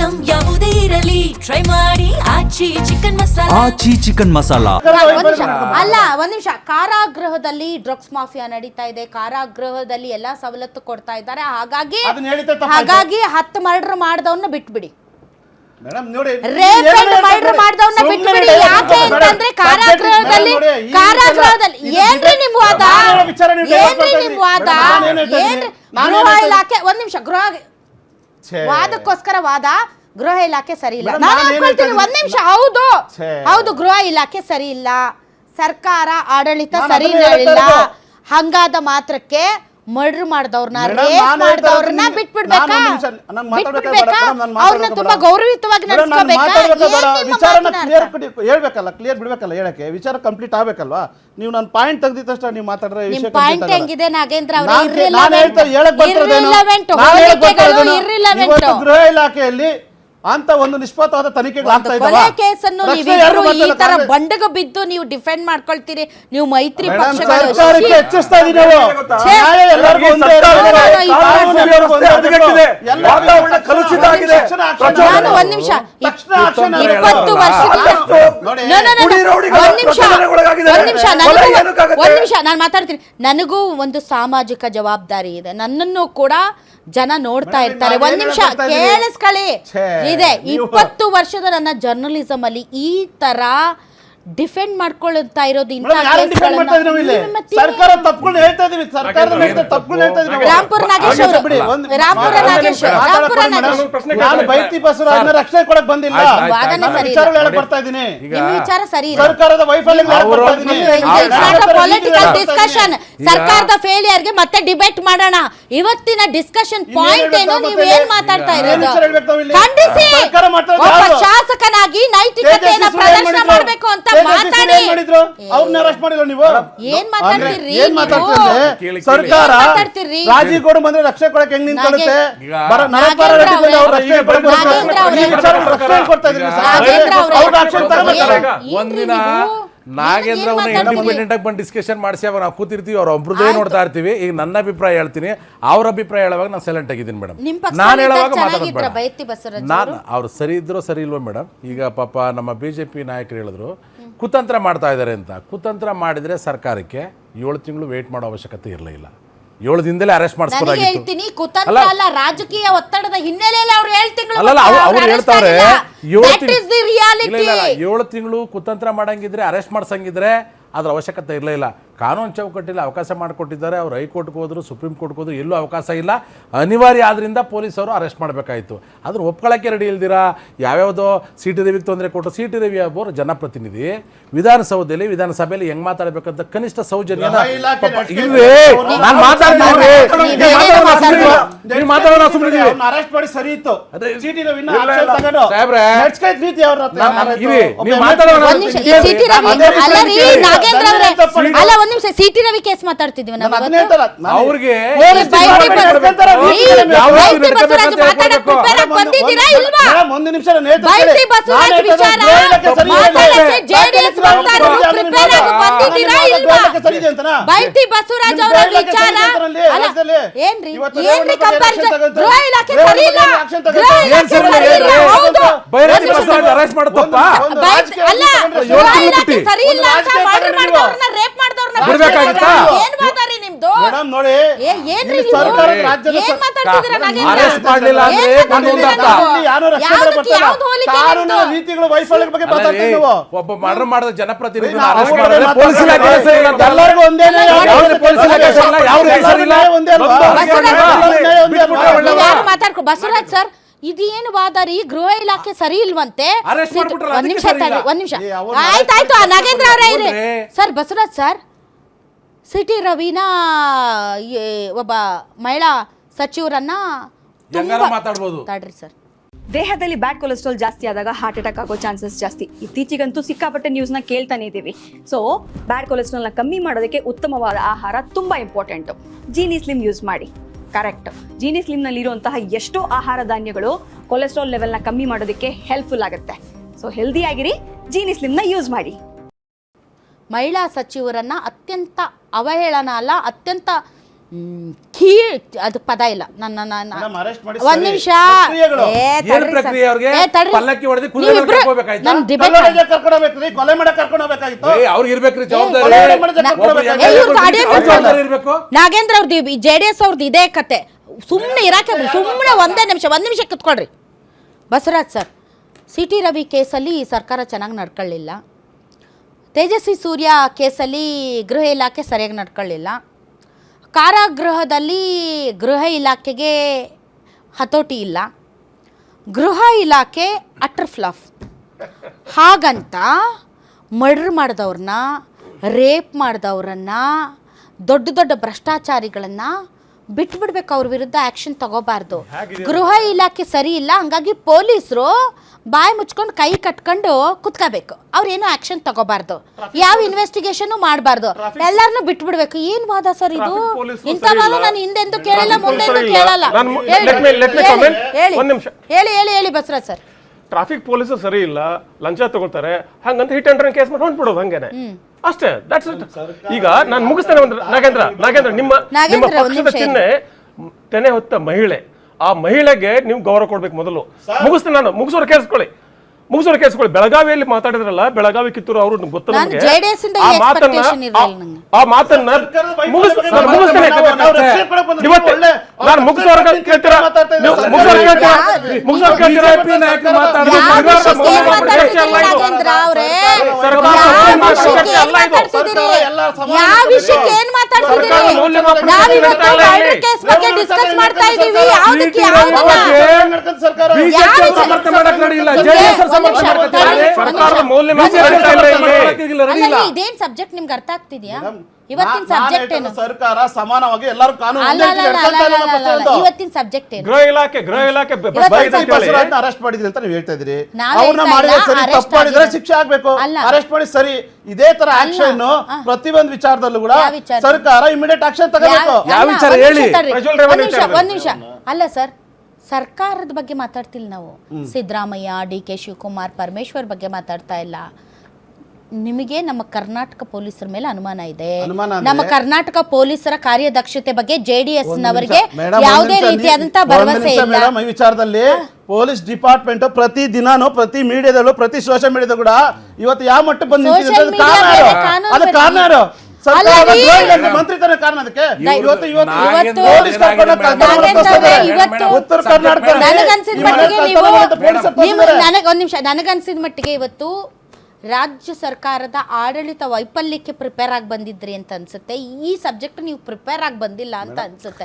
Item ಯಾವುದೇ ಇರಲಿ try ಮಾಡಿ ಆಚಿ ಚಿಕನ್ ಮಸಾಲಾ. ಆಚಿ ಚಿಕನ್ ಮಸಾಲಾ. ಒಂದ್ ನಿಮಿಷ. ಕಾರಾಗೃಹದಲ್ಲಿ ಡ್ರಗ್ಸ್ ಮಾಫಿಯಾ ನಡೀತಾ ಇದೆ, ಕಾರಾಗೃಹದಲ್ಲಿ ಎಲ್ಲಾ ಸವಲತ್ತು ಕೊಡ್ತಾ ಇದ್ದಾರೆ, ಹಾಗಾಗಿ 10 ಮರ್ಡರ್ ಮಾಡಿದವನ್ನ ಬಿಟ್ಬಿಡಿ, ರೇಪ್ ಅಂಡ್ ಮರ್ಡರ್ ಮಾಡಿದವನ್ನ ಬಿಟ್ಬಿಡಿ. ಯಾಕೆ ಅಂತಂದ್ರೆ ಕಾರಾಗೃಹದಲ್ಲಿ ಏನ್ರಿ ನಿಮ್ ವಾದ, ಗೃಹ ಇಲಾಖೆ ಒಂದ್ ನಿಮಿಷ, ವಾದಕ್ಕೋಸ್ಕರ ವಾದ, ಗೃಹ ಇಲಾಖೆ ಸರಿ ಇಲ್ಲ. ನಾನು ಅನ್ಕೊಳ್ತೀನಿ ಒಂದ್ ನಿಮಿಷ, ಹೌದು ಗೃಹ ಇಲಾಖೆ ಸರಿ ಇಲ್ಲ, ಸರ್ಕಾರ ಆಡಳಿತ ಸರಿ ಇಲ್ಲ, ಹಂಗಾದ ಮಾತ್ರಕ್ಕೆ ಮರ್ಡರ್ ಮಾಡಿದವ್ರನ್ನ ರೇಪ್ ಮಾಡಿದವ್ರನ್ನ ಬಿಟ್ಬಿಡ್ಬೇಕಾ? ಅವ್ರನ್ನ ತುಂಬಾ ಗೌರವಯುತವಾಗಿ ನಡೆಸ್ಕೋಬೇಕಾ? ಹೇಳ್ಬೇಕಲ್ಲ, ಕ್ಲಿಯರ್ ಬಿಡ್ಬೇಕಲ್ಲ, ಹೇಳಕ್ಕೆ ವಿಚಾರ ಕಂಪ್ಲೀಟ್ ಆಗ್ಬೇಕಲ್ವಾ? ನೀವು ನನ್ನ ಪಾಯಿಂಟ್ ತೆಗ್ದಿದ ತಕ್ಷಣ ನೀವು ಮಾತಾಡ್ರೆ ಪಾಯಿಂಟ್ ಹೆಂಗಿದೆ ನಾಗೇಂದ್ರ ಅವರೇ? ಗೃಹ ಇಲಾಖೆಯಲ್ಲಿ ಅಂತ ಒಂದು ನಿಷ್ಪಕ್ಷಪಾತ ತನಿಖೆಗಳಾಗ್ತಾ ಇದ್ದಾವೆ. ಕೇಸನ್ನು ನೀವಿಬ್ರು ಈ ತರ ಬಂಡಗ ಬಿದ್ದು ನೀವು ಡಿಫೆಂಡ್ ಮಾಡ್ಕೊಳ್ತೀರಿ, ನೀವು ಮೈತ್ರಿ ಪಕ್ಷಗಳು ಹೆಚ್ಚಿಸ್ತಾ ಇದೀವಿ ನಾವು. ನ್ಯಾಯ ಎಲ್ಲರಿಗೂ ಒಂದೇ ಇರುತ್ತೆ. ನಾನು ಒಂದ್ ನಿಮಿಷ, 20 ವರ್ಷ ನಾನು ಮಾತಾಡ್ತೀನಿ. ನನಗೂ ಒಂದು ಸಾಮಾಜಿಕ ಜವಾಬ್ದಾರಿ ಇದೆ, ನನ್ನನ್ನು ಕೂಡ ಜನ ನೋಡ್ತಾ ಇರ್ತಾರೆ. ಒಂದ್ ನಿಮಿಷ ಕೇಳಿಸ್ಕೊಳ್ಳಿ. ಇದೆ 20 ವರ್ಷದ ನನ್ನ ಜರ್ನಲಿಸಂ ಅಲ್ಲಿ ಈ ತರ ಡಿಫೆಂಡ್ ಮಾಡ್ಕೊಳ್ತಾ ಇರೋದು ರಾಂಪುರ ನಾಗೇಶ್ ರಕ್ಷಣೆ ಕೊಡಕ್ ಬಂದಿಲ್ಲ. ವಿಚಾರ ಸರಿ ಪೊಲಿಟಿಕಲ್ ಡಿಸ್ಕಷನ್, ಸರ್ಕಾರದ ಫೇಲಿಯರ್ಗೆ ಮತ್ತೆ ಡಿಬೇಟ್ ಮಾಡೋಣ. ಇವತ್ತಿನ ಡಿಸ್ಕಷನ್ ಪಾಯಿಂಟ್ ಏನು, ನೀವು ಏನ್ ಮಾತಾಡ್ತಾ ಇರೋದು? ಖಂಡಿಸಿ. ಒಬ್ಬ ಶಾಸಕನಾಗಿ ನೈತಿಕತೆಯನ್ನ ಪ್ರದರ್ಶನ ಮಾಡಬೇಕು ಅಂತ ಸರ್ಕಾರ ರಾಜೀವ್ ಗೌಡ ಬಂದ್ರೆ ರಕ್ಷಣೆ ಕೊಡಕ್ಕೆ ಹೆಂಗ್ ನಿಂತ್ಕೊಳ್ಳುತ್ತೆ? ಒಂದಿನ ನಾಗೇಂದ್ರ ಅವ್ರನ್ನ ಇಂಡಿಪೆಂಡೆಂಟ್ ಆಗಿ ಬಂದು ಡಿಸ್ಕಷನ್ ಮಾಡಿಸಿ ಅವಾಗ ನಾವು ಕೂತಿರ್ತೀವಿ, ಅವ್ರ ಒಬ್ರದೇ ನೋಡ್ತಾ ಇರ್ತೀವಿ. ಈಗ ನನ್ನ ಅಭಿಪ್ರಾಯ ಹೇಳ್ತೀನಿ, ಅವ್ರ ಅಭಿಪ್ರಾಯ ಹೇಳುವಾಗ ನಾನು ಸೈಲೆಂಟ್ ಆಗಿದ್ದೀನಿ ಮೇಡಮ್. ನಾನು ಹೇಳುವಾಗ ಮಾತಾಡ್ಬೇಡ. ನಾನು ಅವ್ರು ಸರಿ ಇದ್ರೋ ಸರಿ ಇಲ್ವೋ ಮೇಡಮ್. ಈಗ ಪಾಪ ನಮ್ಮ BJP ನಾಯಕರು ಹೇಳಿದ್ರು ಕುತಂತ್ರ ಮಾಡ್ತಾ ಇದ್ದಾರೆ ಅಂತ. ಕುತಂತ್ರ ಮಾಡಿದ್ರೆ ಸರ್ಕಾರಕ್ಕೆ 7 ತಿಂಗಳು ವೇಟ್ ಮಾಡೋ ಅವಶ್ಯಕತೆ ಇರಲಿಲ್ಲ. 7 ದಿನದಲ್ಲೇ ಅರೆಸ್ಟ್ ಮಾಡಿಸ್ಬೋದಾಗಿತ್ತು. ರಾಜಕೀಯ ಒತ್ತಡದ ಹಿನ್ನೆಲೆಯಲ್ಲಿ ಅವ್ರು 7 ತಿಂಗಳು ಅವ್ರು ಹೇಳ್ತಾವ್ರೆ 7 ತಿಂಗಳು ಕುತಂತ್ರ ಮಾಡಂಗಿದ್ರೆ, ಅರೆಸ್ಟ್ ಮಾಡ್ಸಂಗಿದ್ರೆ ಅದ್ರ ಅವಶ್ಯಕತೆ ಇರಲಿಲ್ಲ. ಕಾನೂನು ಚೌಕಟ್ಟಲ್ಲಿ ಅವಕಾಶ ಮಾಡಿಕೊಟ್ಟಿದ್ದಾರೆ. ಅವ್ರು ಹೈಕೋರ್ಟ್ಗೆ ಹೋದ್ರು, ಸುಪ್ರೀಂ ಕೋರ್ಟ್ಗೆ ಹೋದ್ರು, ಎಲ್ಲೂ ಅವಕಾಶ ಇಲ್ಲ. ಅನಿವಾರ್ಯ ಆದ್ರಿಂದ ಪೊಲೀಸರು ಅರೆಸ್ಟ್ ಮಾಡಬೇಕಾಯಿತು. ಅದನ್ನು ಒಪ್ಕೊಳ್ಳೋಕ್ಕೆ ರೆಡಿ ಇಲ್ದಿರಾ ಯಾವ್ಯಾವುದೋ CT ರವಿಗೆ ತೊಂದರೆ ಕೊಟ್ಟು, CT ರವಿ ಅವರು ಜನಪ್ರತಿನಿಧಿ, ವಿಧಾನಸೌಧದಲ್ಲಿ ವಿಧಾನಸಭೆಯಲ್ಲಿ ಹೆಂಗ್ ಮಾತಾಡಬೇಕಂತ ಕನಿಷ್ಠ ಸೌಜನ್ಯ ನಾನು ಅಲ್ಲ ಒಂದ್ ನಿಮಿಷ, CT ರವಿ ಕೇಸ್ ಮಾತಾಡ್ತಿದ್ವಿ ನಾವು. ಅವ್ರಿಗೆ ಬೈತಿ ಬಸವರಾಜ್ ಅವರ ವಿಚಾರ ಏನ್ರಿ? ಏನ್ರಿ ಕಂಪ್ಯಾರಿಸನ್? ಗೃಹ ಇಲಾಖೆ ಸರಿ ಇಲ್ಲ, ಗೃಹ ಇಲಾಖೆ ಸರಿ ಇಲ್ಲ. ಹೌದು, ಬೈರತಿ ಬಸವರಾಜ್ ಅರೆಸ್ಟ್ ಮಾಡೋದಪ್ಪ ಅಲ್ಲ, ಗೃಹ ಇಲಾಖೆ ಸರಿ ಇಲ್ಲ ಅಂತ ಮರ್ಡರ್ ಮಾಡಿದವ್ರನ್ನ, ರೇಪ್ ಮಾಡಿದವ್ರನ್ನ ಬಿಡಬೇಕಾಗಿತ್ತಾ? ಏನ್ ಮಾತಾಡಿ ನಿಮ್ದು ಮೇಡಮ್? ನೋಡಿ ಏನ್ರಿ ಸರ್ಕಾರ ರಾಜ್ಯದ ಏನ್ ಮಾತಾಡ್ತಿದ್ದೀರಾ? ನಾಗೇಂದ್ರ ಅರೆಸ್ಟ್ ಮಾಡಲಿಲ್ಲ ಅಂದ್ರೆ ಕಾನೂನು ರೀತಿಗಳು ವೈಫಲ್ಯದ ಬಗ್ಗೆ ಮಾತಾಡ್ತೀವಿ ನೀವು. ಒಬ್ಬ ಮರ್ಡರ್ ಮಾಡಿದ ಜನಪ್ರತಿನಿಧಿ ಅರೆಸ್ಟ್ ಮಾಡಿದ್ರೆ ಪೊಲೀಸ್ ಇಲಾಖೆ ಎಲ್ಲರಿಗೂ ಒಂದೇನೇ, ಪೊಲೀಸ್ ಇಲಾಖೆ ಯಾವ ಸರಿ ಇಲ್ಲ. ಮಾತಾಡ್ಕೊ ಬಸವರಾಜ್ ಸರ್, ಇದೇನು ವಾದ ರೀ? ಗೃಹ ಇಲಾಖೆ ಸರಿ ಇಲ್ವಂತೆ. ಒಂದ್ ನಿಮಿಷ ಆಯ್ತಾಯ್ತು, ನಾಗೇಂದ್ರ ಅವರೇ ಇರಿ ಸರ್. ಬಸವರಾಜ್ ಸರ್, CT ರವಿನ ಒಬ್ಬ ಮಹಿಳಾ ಸಚಿವರನ್ನ ಮಾತಾಡ್ಬೋದು ತಾಡ್ರಿ ಸರ್. ದೇಹದಲ್ಲಿ ಬ್ಯಾಡ್ ಕೊಲೆಸ್ಟ್ರಾಲ್ ಜಾಸ್ತಿ ಆದಾಗ ಹಾರ್ಟ್ ಅಟ್ಯಾಕ್ ಆಗೋ ಚಾನ್ಸಸ್ ಜಾಸ್ತಿ. ಇತ್ತೀಚೆಗಂತೂ ಸಿಕ್ಕಾಪಟ್ಟೆ ನ್ಯೂಸ್ನ ಕೇಳ್ತಾನೆ ಇದ್ದೀವಿ. ಸೊ ಬ್ಯಾಡ್ ಕೊಲೆಸ್ಟ್ರಾಲ್ನ ಕಮ್ಮಿ ಮಾಡೋದಕ್ಕೆ ಉತ್ತಮವಾದ ಆಹಾರ ತುಂಬ ಇಂಪಾರ್ಟೆಂಟು. ಜೀನಿ ಸ್ಲಿಮ್ ಯೂಸ್ ಮಾಡಿ. ಕರೆಕ್ಟ್, ಜೀನಿ ಸ್ಲಿಮ್ನಲ್ಲಿರುವಂತಹ ಎಷ್ಟೋ ಆಹಾರ ಧಾನ್ಯಗಳು ಕೊಲೆಸ್ಟ್ರಾಲ್ ಲೆವೆಲ್ನ ಕಮ್ಮಿ ಮಾಡೋದಕ್ಕೆ ಹೆಲ್ಪ್ಫುಲ್ ಆಗುತ್ತೆ. ಸೊ ಹೆಲ್ದಿಯಾಗಿರಿ, ಜೀನಿ ಸ್ಲಿಮ್ನ ಯೂಸ್ ಮಾಡಿ. ಮಹಿಳಾ ಸಚಿವರನ್ನ ಅತ್ಯಂತ ಅವಹೇಳನ ಅಲ್ಲ, ಅತ್ಯಂತ ಕೀ ಅದು ಪದ ಇಲ್ಲ ನನ್ನ ಮೇಡಮ್, arrest ಮಾಡಿ ಒಂದ್ ಸರಿ. ನಿಮಿಷ ಪ್ರಕ್ರಿಯೆಗಳು. ಏನ್ ಪ್ರಕ್ರಿಯೆ ಅವ್ರಿಗೆ? ಪಲ್ಲಕ್ಕಿ ಹೊಡೆದು ಕುದುರೆ ಮೇಲೆ ಕರ್ಕೊಂಡ್ ಹೋಗ್ಬೇಕಾಯ್ತಾ? ಕಲ್ಲೊಡೆಗೆ ಕರ್ಕೊಂಡು ಹೋಗ್ಬೇಕ್ರಿ, ಕೊಲೆ ಮಾಡಕ್ ಕರ್ಕೊಂಡು ಹೋಗ್ಬೇಕಾಗಿತ್ತು. ಅವ್ರಿಗೆ ಇರ್ಬೇಕ್ರಿ ಕೊಲೆ ಮಾಡಕ್ಕೆ ಕರ್ಕೊಂಡು ಹೋಗ್ಬೇಕಾಗಿತ್ತು. ಜವಾಬ್ದಾರಿ ಇರ್ಬೇಕು. ನಾಗೇಂದ್ರ ಅವ್ರದ್ದು JDS ಅವ್ರದ್ದು ಇದೇ ಕತೆ. ಸುಮ್ಮನೆ ಇರಾಕೆ ಸುಮ್ಮನೆ ಒಂದ್ ನಿಮಿಷ ಕುತ್ಕೊಳ್ರಿ. ಬಸವರಾಜ್ ಸರ್, CT ರವಿ ಕೇಸಲ್ಲಿ ಸರ್ಕಾರ ಚೆನ್ನಾಗಿ ನಡ್ಕೊಳ್ಳಿಲ್ಲ. ತೇಜಸ್ವಿ ಸೂರ್ಯ ಕೇಸಲ್ಲಿ ಗೃಹ ಇಲಾಖೆ ಸರಿಯಾಗಿ ನಡ್ಕೊಳ್ಳಿಲ್ಲ. ಕಾರಾಗೃಹದಲ್ಲಿ ಗೃಹ ಇಲಾಖೆಗೆ ಹತೋಟಿ ಇಲ್ಲ. ಗೃಹ ಇಲಾಖೆ ಅಟರ್ ಫ್ಲಾಪ್. ಹಾಗಂತ ಮರ್ಡರ್ ಮಾಡಿದವ್ರನ್ನ, ರೇಪ್ ಮಾಡಿದವ್ರನ್ನ, ದೊಡ್ಡ ಭ್ರಷ್ಟಾಚಾರಿಗಳನ್ನು ಬಿಟ್ಬಿಡ್ಬೇಕು, ಅವ್ರ ವಿರುದ್ಧ ಆ್ಯಕ್ಷನ್ ತಗೋಬಾರ್ದು. ಗೃಹ ಇಲಾಖೆ ಸರಿ ಇಲ್ಲ, ಹಂಗಾಗಿ ಪೊಲೀಸರು ಬಾಯಿ ಮುಚ್ಕೊಂಡು ಕೈ ಕಟ್ಕೊಂಡು ಕುತ್ಕೋಬೇಕು. ಅವ್ರೇನು ಆ್ಯಕ್ಷನ್ ತಗೋಬಾರ್ದು, ಯಾವ ಇನ್ವೆಸ್ಟಿಗೇಷನು ಮಾಡಬಾರ್ದು, ಎಲ್ಲರನ್ನೂ ಬಿಟ್ಬಿಡ್ಬೇಕು. ಏನು ವಾದ ಸರ್ ಇದು? ಇಂಥ ವಾದ ನಾನು ಹಿಂದೆಂದೂ ಕೇಳಿಲ್ಲ, ಮುಂದೆಂದೂ ಕೇಳಲ್ಲ. ಹೇಳಿ ಬಸವರಾಜ್ ಸರ್. ಟ್ರಾಫಿಕ್ ಪೊಲೀಸರು ಸರಿ ಇಲ್ಲ, ಲಂಚ ತಗೊಳ್ತಾರೆ, ಹಂಗಂತ ಹಿಟ್ ಅಂಡ್ ರನ್ ಕೇಸ್ ಮಾಡಿ ಹೊಂಟ್ಬಿಡೋದು ಹಂಗೇನೆ ಅಷ್ಟೇ. That's it. ಈಗ ನಾನು ಮುಗಿಸ್ತೇನೆ. ನಾಗೇಂದ್ರ ನಿಮ್ಮ ಪಕ್ಷದ ಚಿಹ್ನೆ ತೆನೆ ಹೊತ್ತ ಮಹಿಳೆ. ಆ ಮಹಿಳೆಗೆ ನೀವು ಗೌರವ ಕೊಡ್ಬೇಕು ಮೊದಲು. ಮುಗಿಸ್ತೇನೆ ನಾನು. ಮುಗಿಸೋರು ಕೇಳಿಸ್ಕೊಳ್ಳಿ. ಬೆಳಗಾವಿಯಲ್ಲಿ ಮಾತಾಡಿದ್ರಲ್ಲ, ಬೆಳಗಾವಿ ಕಿತ್ತೂರು ಅವರು ಗೊತ್ತು ನಮಗೆ. ಆ ಮಾತನ್ನ ನಾನು ಮುಗಿಸೋರ್ಗ ಕೇಳ್ತೀರಾ? ಇದೇನ್ ಸಬ್ಜೆಕ್ಟ್ ನಿಮ್ಗೆ ಅರ್ಥ ಆಗ್ತಿದ್ಯಾ? ಇವತ್ತಿನ ಸಬ್ಜೆಕ್ಟ್ ಏನು? ಸರ್ಕಾರ ಸಮಾನವಾಗಿ ಎಲ್ಲರೂ ಕಾನೂನು ಇವತ್ತಿನ ಸಬ್ಜೆಕ್ಟ್ ಏನು? ಗೃಹ ಇಲಾಖೆ ಅರೆಸ್ಟ್ ಮಾಡಿದ್ರಿ ಅಂತ ನೀವು ಹೇಳ್ತಾ ಇದ್ರಿ. ಅವ್ರನ್ನ ಮಾಡಿದ್ರೆ ಸರಿ, ತಪ್ಪು ಮಾಡಿದ್ರೆ ಶಿಕ್ಷೆ ಆಗ್ಬೇಕು. ಅರೆಸ್ಟ್ ಮಾಡಿ ಸರಿ. ಇದೇ ತರ ಆಕ್ಷನ್ ಪ್ರತಿಯೊಂದು ವಿಚಾರದಲ್ಲೂ ಕೂಡ ಸರ್ಕಾರ ಇಮಿಡಿಯೇಟ್ ಆಕ್ಷನ್ ತಗೋಬೇಕು. ಯಾವ ವಿಚಾರ ಹೇಳಿ? ಒಂದ್ ನಿಮಿಷ. ಅಲ್ಲ ಸರ್, ಸರ್ಕಾರದ ಬಗ್ಗೆ ಮಾತಾಡ್ತಿಲ್ಲ ನಾವು. ಸಿದ್ದರಾಮಯ್ಯ, DK ಶಿವಕುಮಾರ್, ಪರಮೇಶ್ವರ್ ಬಗ್ಗೆ ಮಾತಾಡ್ತಾ ಇಲ್ಲ. ನಿಮಗೆ ನಮ್ಮ ಕರ್ನಾಟಕ ಪೊಲೀಸರ ಮೇಲೆ ಅನುಮಾನ ಇದೆ. ನಮ್ಮ ಕರ್ನಾಟಕ ಪೊಲೀಸರ ಕಾರ್ಯದಕ್ಷತೆ ಬಗ್ಗೆ JDS ನವರಿಗೆ ಯಾವುದೇ ರೀತಿಯಾದಂತಹ ಭರವಸೆ ಇಲ್ಲ. ಈ ವಿಚಾರದಲ್ಲಿ ಪೊಲೀಸ್ ಡಿಪಾರ್ಟ್ಮೆಂಟ್ ಪ್ರತಿ ದಿನಾನು, ಪ್ರತಿ ಮೀಡಿಯಾದಲ್ಲೂ, ಪ್ರತಿ ಸೋಷಿಯಲ್ ಮೀಡಿಯಾದಲ್ಲೂ ಕೂಡ ಇವತ್ತು ಯಾವ ಮಟ್ಟಕ್ಕೆ ಬಂದು ಮಂತ್ರಿತನ ಕಾರಣ. ಅದಕ್ಕೆ ಉತ್ತರ ಕರ್ನಾಟಕ ನನಗನ್ಸಿದ ಮಟ್ಟಿಗೆ ಇವತ್ತು ರಾಜ್ಯ ಸರ್ಕಾರದ ಆಡಳಿತ ವೈಫಲ್ಯಕ್ಕೆ ಪ್ರಿಪೇರ್ ಆಗಿ ಬಂದಿದ್ರಿ ಅಂತ ಅನ್ಸುತ್ತೆ. ಈ ಸಬ್ಜೆಕ್ಟ್ ನೀವು ಪ್ರಿಪೇರ್ ಆಗಿ ಬಂದಿಲ್ಲ ಅಂತ ಅನ್ಸುತ್ತೆ.